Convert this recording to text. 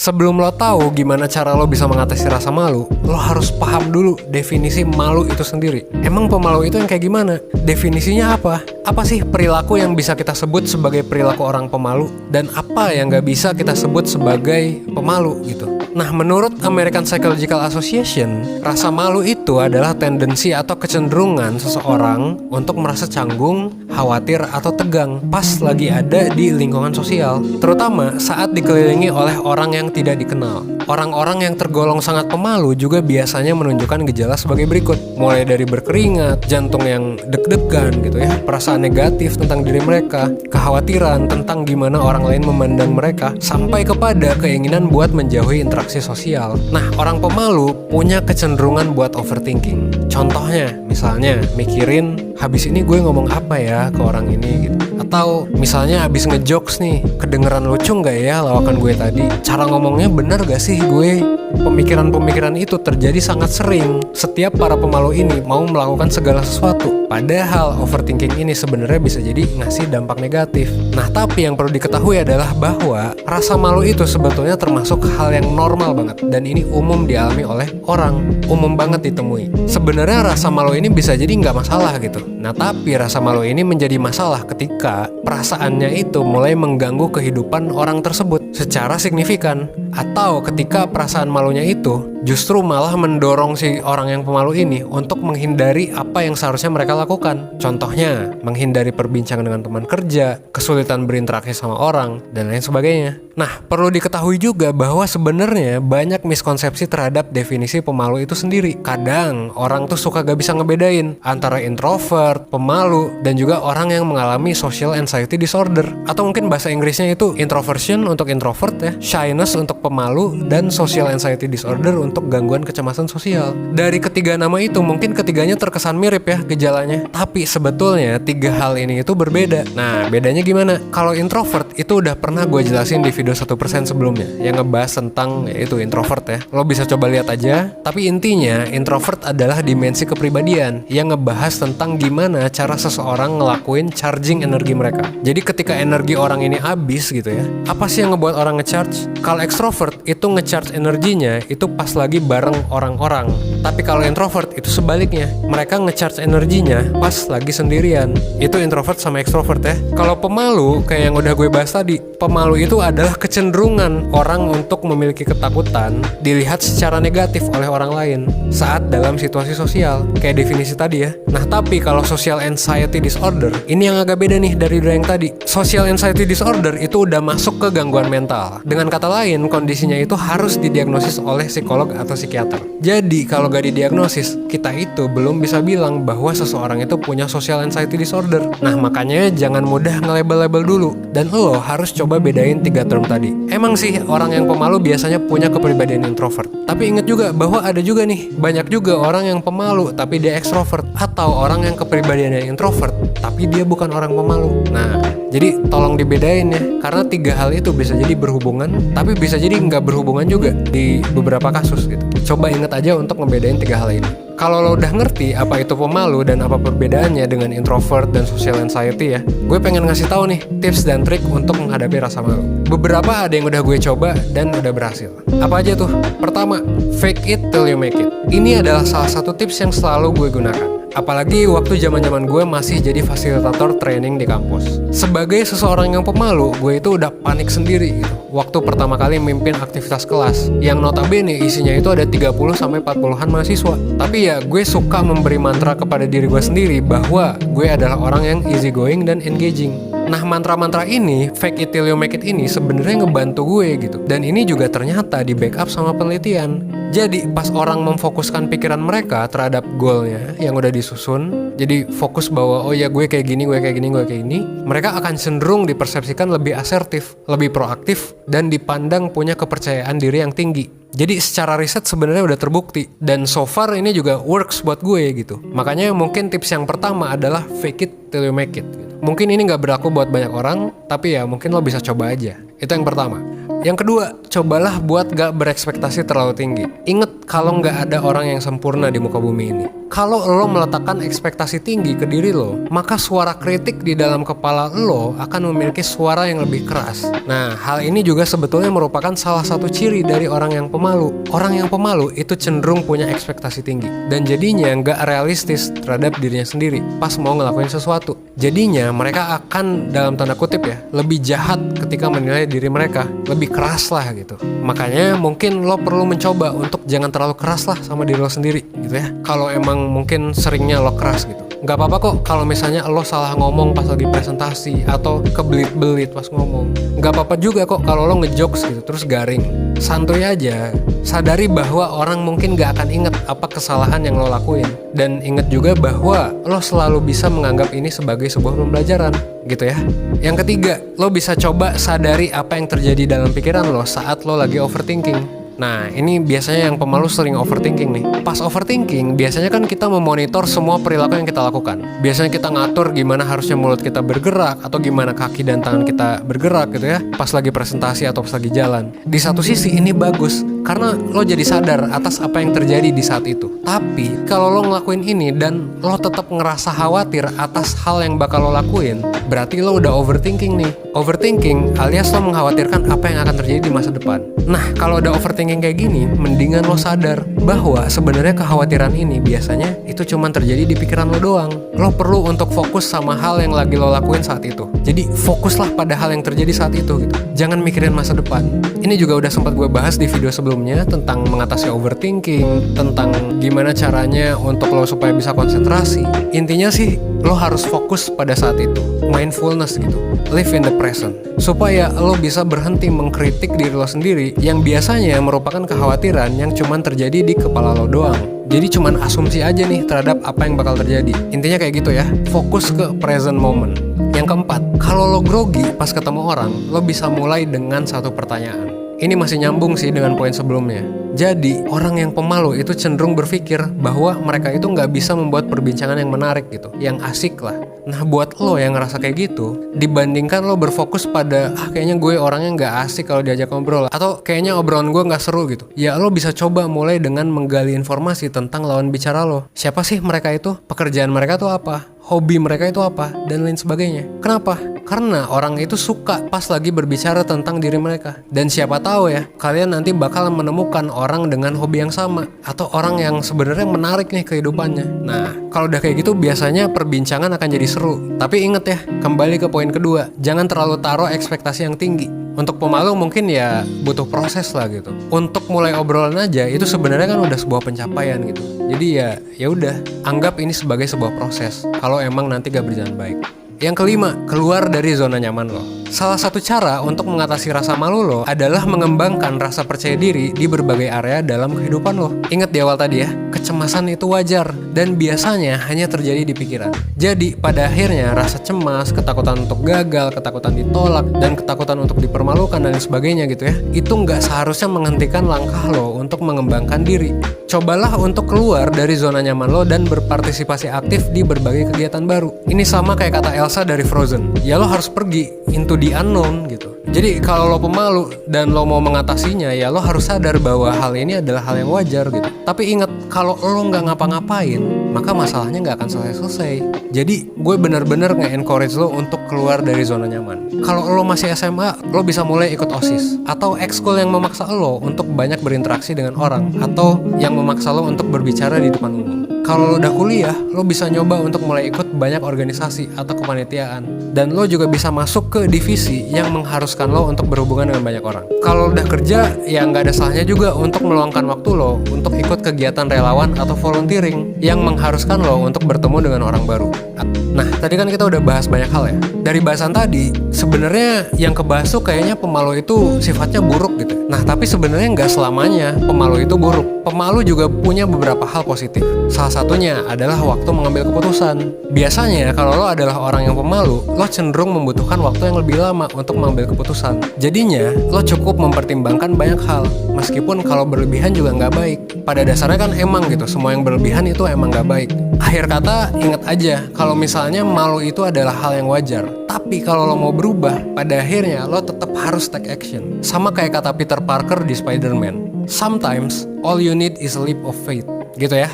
Sebelum lo tahu gimana cara lo bisa mengatasi rasa malu, lo harus paham dulu definisi malu itu sendiri. Emang pemalu itu yang kayak gimana? Definisinya apa? Apa sih perilaku yang bisa kita sebut sebagai perilaku orang pemalu? Dan apa yang gak bisa kita sebut sebagai pemalu gitu? Nah, menurut American Psychological Association, rasa malu itu adalah tendensi atau kecenderungan seseorang untuk merasa canggung, khawatir, atau tegang pas lagi ada di lingkungan sosial, terutama saat dikelilingi oleh orang yang tidak dikenal. Orang-orang yang tergolong sangat pemalu juga biasanya menunjukkan gejala sebagai berikut, mulai dari berkeringat, jantung yang deg-degan gitu ya, perasaan negatif tentang diri mereka, kekhawatiran tentang gimana orang lain memandang mereka, sampai kepada keinginan buat menjauhi interaksi sosial. Nah, orang pemalu punya kecenderungan buat overthinking. Contohnya, misalnya mikirin habis ini gue ngomong apa ya ke orang ini gitu. Atau misalnya habis ngejokes nih, kedengeran lucu nggak ya lawakan gue tadi? Cara ngomongnya bener gak sih gue? Pemikiran-pemikiran itu terjadi sangat sering setiap para pemalu ini mau melakukan segala sesuatu. Padahal overthinking ini sebenarnya bisa jadi ngasih dampak negatif. Nah, tapi yang perlu diketahui adalah bahwa rasa malu itu sebetulnya termasuk hal yang normal banget, dan ini umum dialami oleh orang, umum banget ditemui. Sebenarnya rasa malu ini bisa jadi nggak masalah gitu. Nah, tapi rasa malu ini menjadi masalah ketika perasaannya itu mulai mengganggu kehidupan orang tersebut secara signifikan, atau ketika perasaan malunya itu justru malah mendorong si orang yang pemalu ini untuk menghindari apa yang seharusnya mereka lakukan. Contohnya, menghindari perbincangan dengan teman kerja, kesulitan berinteraksi sama orang, dan lain sebagainya. Nah, perlu diketahui juga bahwa sebenarnya banyak miskonsepsi terhadap definisi pemalu itu sendiri. Kadang orang tuh suka gak bisa ngebedain antara introvert, pemalu, dan juga orang yang mengalami social anxiety disorder. Atau mungkin bahasa Inggrisnya itu introversion untuk introvert ya, shyness untuk pemalu, dan social anxiety disorder untuk gangguan kecemasan sosial. Dari ketiga nama itu mungkin ketiganya terkesan mirip ya gejalanya, tapi sebetulnya tiga hal ini itu berbeda. Nah, bedanya gimana? Kalau introvert itu udah pernah gue jelasin di video 1% sebelumnya yang ngebahas tentang yaitu introvert ya. Lo bisa coba lihat aja. Tapi intinya introvert adalah dimensi kepribadian yang ngebahas tentang gimana cara seseorang ngelakuin charging energi mereka. Jadi ketika energi orang ini habis gitu ya, apa sih yang ngebuat orang ngecharge? Kalau extrovert itu ngecharge energinya itu pas lagi bareng orang-orang. Tapi kalau introvert itu sebaliknya, mereka ngecharge energinya pas lagi sendirian. Itu introvert sama extrovert ya. Kalau pemalu kayak yang udah gue bahas tadi, pemalu itu adalah kecenderungan orang untuk memiliki ketakutan dilihat secara negatif oleh orang lain saat dalam situasi sosial, kayak definisi tadi ya. Nah, tapi kalau social anxiety disorder, ini yang agak beda nih dari yang tadi. Social anxiety disorder itu udah masuk ke gangguan mental. Dengan kata lain, kondisinya itu harus didiagnosis oleh psikolog atau psikiater. Jadi kalau gak didiagnosis, kita itu belum bisa bilang bahwa seseorang itu punya social anxiety disorder. Nah, makanya jangan mudah nge-label-label dulu, dan lo harus coba bedain tiga term tadi. Emang sih orang yang pemalu biasanya punya kepribadian introvert, tapi ingat juga bahwa ada juga nih banyak juga orang yang pemalu tapi dia extrovert, atau orang yang kepribadiannya introvert tapi dia bukan orang pemalu. Nah, jadi tolong dibedain ya, karena tiga hal itu bisa jadi berhubungan tapi bisa jadi nggak berhubungan juga di beberapa kasus gitu. Coba ingat aja untuk ngebedain tiga hal ini. Kalau lo udah ngerti apa itu pemalu dan apa perbedaannya dengan introvert dan social anxiety ya, gue pengen ngasih tahu nih tips dan trik untuk menghadapi rasa malu. Beberapa ada yang udah gue coba dan udah berhasil. Apa aja tuh? Pertama, fake it till you make it. Ini adalah salah satu tips yang selalu gue gunakan. Apalagi waktu zaman-zaman gue masih jadi fasilitator training di kampus. Sebagai seseorang yang pemalu, gue itu udah panik sendiri gitu waktu pertama kali mimpin aktivitas kelas yang notabene isinya itu ada 30-40an mahasiswa. Tapi ya gue suka memberi mantra kepada diri gue sendiri bahwa gue adalah orang yang easy going dan engaging. Nah, mantra-mantra ini, fake it till you make it ini sebenarnya ngebantu gue gitu. Dan ini juga ternyata di backup sama penelitian. Jadi pas orang memfokuskan pikiran mereka terhadap goalnya yang udah disusun, jadi fokus bahwa oh ya gue kayak gini, gue kayak gini, gue kayak gini, mereka akan cenderung dipersepsikan lebih asertif, lebih proaktif, dan dipandang punya kepercayaan diri yang tinggi. Jadi secara riset sebenarnya udah terbukti, dan so far ini juga works buat gue gitu. Makanya mungkin tips yang pertama adalah fake it till you make it gitu. Mungkin ini gak berlaku buat banyak orang, tapi ya mungkin lo bisa coba aja. Itu yang pertama. Yang kedua, cobalah buat gak berekspektasi terlalu tinggi. Ingat kalau gak ada orang yang sempurna di muka bumi ini. Kalau lo meletakkan ekspektasi tinggi ke diri lo, maka suara kritik di dalam kepala lo akan memiliki suara yang lebih keras. Nah, hal ini juga sebetulnya merupakan salah satu ciri dari orang yang pemalu. Orang yang pemalu itu cenderung punya ekspektasi tinggi, dan jadinya gak realistis terhadap dirinya sendiri pas mau ngelakuin sesuatu. Jadinya mereka akan, dalam tanda kutip ya, lebih jahat ketika menilai diri mereka, lebih keras lah gitu. Makanya mungkin lo perlu mencoba untuk jangan terlalu keras lah sama diri lo sendiri gitu ya. Kalau emang mungkin seringnya lo keras gitu, nggak apa-apa kok kalau misalnya lo salah ngomong pas lagi presentasi atau kebelit-belit pas ngomong. Nggak apa-apa juga kok kalau lo ngejokes gitu terus garing. Santuy aja. Sadari bahwa orang mungkin gak akan inget apa kesalahan yang lo lakuin. Dan inget juga bahwa lo selalu bisa menganggap ini sebagai sebuah pembelajaran gitu ya. Yang ketiga, lo bisa coba sadari apa yang terjadi dalam pikiran lo saat lo lagi overthinking. Nah, ini biasanya yang pemalu sering overthinking nih. Pas overthinking, biasanya kan kita memonitor semua perilaku yang kita lakukan. Biasanya kita ngatur gimana harusnya mulut kita bergerak, atau gimana kaki dan tangan kita bergerak gitu ya, pas lagi presentasi atau pas lagi jalan. Di satu sisi ini bagus, karena lo jadi sadar atas apa yang terjadi di saat itu. Tapi, kalau lo ngelakuin ini dan lo tetap ngerasa khawatir atas hal yang bakal lo lakuin, berarti lo udah overthinking nih. Overthinking alias lo mengkhawatirkan apa yang akan terjadi di masa depan. Nah, kalau udah overthinking kayak gini, mendingan lo sadar bahwa sebenarnya kekhawatiran ini biasanya itu cuma terjadi di pikiran lo doang. Lo perlu untuk fokus sama hal yang lagi lo lakuin saat itu. Jadi fokuslah pada hal yang terjadi saat itu gitu. Jangan mikirin masa depan. Ini juga udah sempat gue bahas di video sebelumnya tentang mengatasi overthinking, tentang gimana caranya untuk lo supaya bisa konsentrasi. Intinya sih lo harus fokus pada saat itu. Mindfulness gitu. Live in the present. Supaya lo bisa berhenti mengkritik diri lo sendiri yang biasanya merupakan kekhawatiran yang cuman terjadi di kepala lo doang. Jadi cuman asumsi aja nih terhadap apa yang bakal terjadi. Intinya kayak gitu ya. Fokus ke present moment. Yang keempat, kalau lo grogi pas ketemu orang, lo bisa mulai dengan satu pertanyaan. Ini masih nyambung sih dengan poin sebelumnya. Jadi, orang yang pemalu itu cenderung berpikir bahwa mereka itu nggak bisa membuat perbincangan yang menarik gitu, yang asik lah. Nah, buat lo yang ngerasa kayak gitu, dibandingkan lo berfokus pada, kayaknya gue orangnya nggak asik kalau diajak ngobrol, atau kayaknya obrolan gue nggak seru gitu. Ya, lo bisa coba mulai dengan menggali informasi tentang lawan bicara lo. Siapa sih mereka itu? Pekerjaan mereka tuh apa? Hobi mereka itu apa? Dan lain sebagainya. Kenapa? Karena orang itu suka pas lagi berbicara tentang diri mereka. Dan siapa tahu ya, kalian nanti bakal menemukan orang dengan hobi yang sama, atau orang yang sebenarnya menarik nih kehidupannya. Nah, kalau udah kayak gitu biasanya perbincangan akan jadi seru. Tapi inget ya, kembali ke poin kedua, jangan terlalu taruh ekspektasi yang tinggi. Untuk pemalu mungkin ya butuh proses lah gitu. Untuk mulai obrolan aja itu sebenarnya kan udah sebuah pencapaian gitu. Jadi ya udah, anggap ini sebagai sebuah proses. Kalau emang nanti gak berjalan baik. Yang kelima, keluar dari zona nyaman lo. Salah satu cara untuk mengatasi rasa malu lo adalah mengembangkan rasa percaya diri di berbagai area dalam kehidupan lo. Ingat di awal tadi ya, kecemasan itu wajar dan biasanya hanya terjadi di pikiran. Jadi pada akhirnya rasa cemas, ketakutan untuk gagal, ketakutan ditolak, dan ketakutan untuk dipermalukan dan sebagainya gitu ya, itu nggak seharusnya menghentikan langkah lo untuk mengembangkan diri. Cobalah untuk keluar dari zona nyaman lo dan berpartisipasi aktif di berbagai kegiatan baru. Ini sama kayak kata Elsa dari Frozen. Ya lo harus pergi into the unknown gitu. Jadi kalau lo pemalu dan lo mau mengatasinya, ya lo harus sadar bahwa hal ini adalah hal yang wajar gitu. Tapi ingat, kalau lo nggak ngapa-ngapain, maka masalahnya nggak akan selesai-selesai. Jadi gue benar-benar nge-encourage lo untuk keluar dari zona nyaman. Kalau lo masih SMA, lo bisa mulai ikut OSIS atau ekskul yang memaksa lo untuk banyak berinteraksi dengan orang, atau yang memaksa lo untuk berbicara di depan umum. Kalau lo udah kuliah, lo bisa nyoba untuk mulai ikut banyak organisasi atau kepanitiaan. Dan lo juga bisa masuk ke divisi yang mengharuskan lo untuk berhubungan dengan banyak orang. Kalau lo udah kerja, ya nggak ada salahnya juga untuk meluangkan waktu lo untuk ikut kegiatan relawan atau volunteering yang mengharuskan lo untuk bertemu dengan orang baru. Nah, tadi kan kita udah bahas banyak hal ya. Dari bahasan tadi, sebenarnya yang kebahas tuh kayaknya pemalu itu sifatnya buruk gitu. Nah, tapi sebenarnya nggak selamanya pemalu itu buruk. Pemalu juga punya beberapa hal positif. Salah satunya adalah waktu mengambil keputusan. Biasanya kalau lo adalah orang yang pemalu, lo cenderung membutuhkan waktu yang lebih lama untuk mengambil keputusan. Jadinya, lo cukup mempertimbangkan banyak hal. Meskipun kalau berlebihan juga nggak baik. Pada dasarnya kan emang gitu, semua yang berlebihan itu emang nggak baik. Akhir kata, ingat aja kalau misalnya malu itu adalah hal yang wajar. Tapi kalau lo mau berubah, pada akhirnya lo tetap harus take action. Sama kayak kata Peter Parker di Spider-Man. Sometimes all you need is a leap of faith. Gitu ya.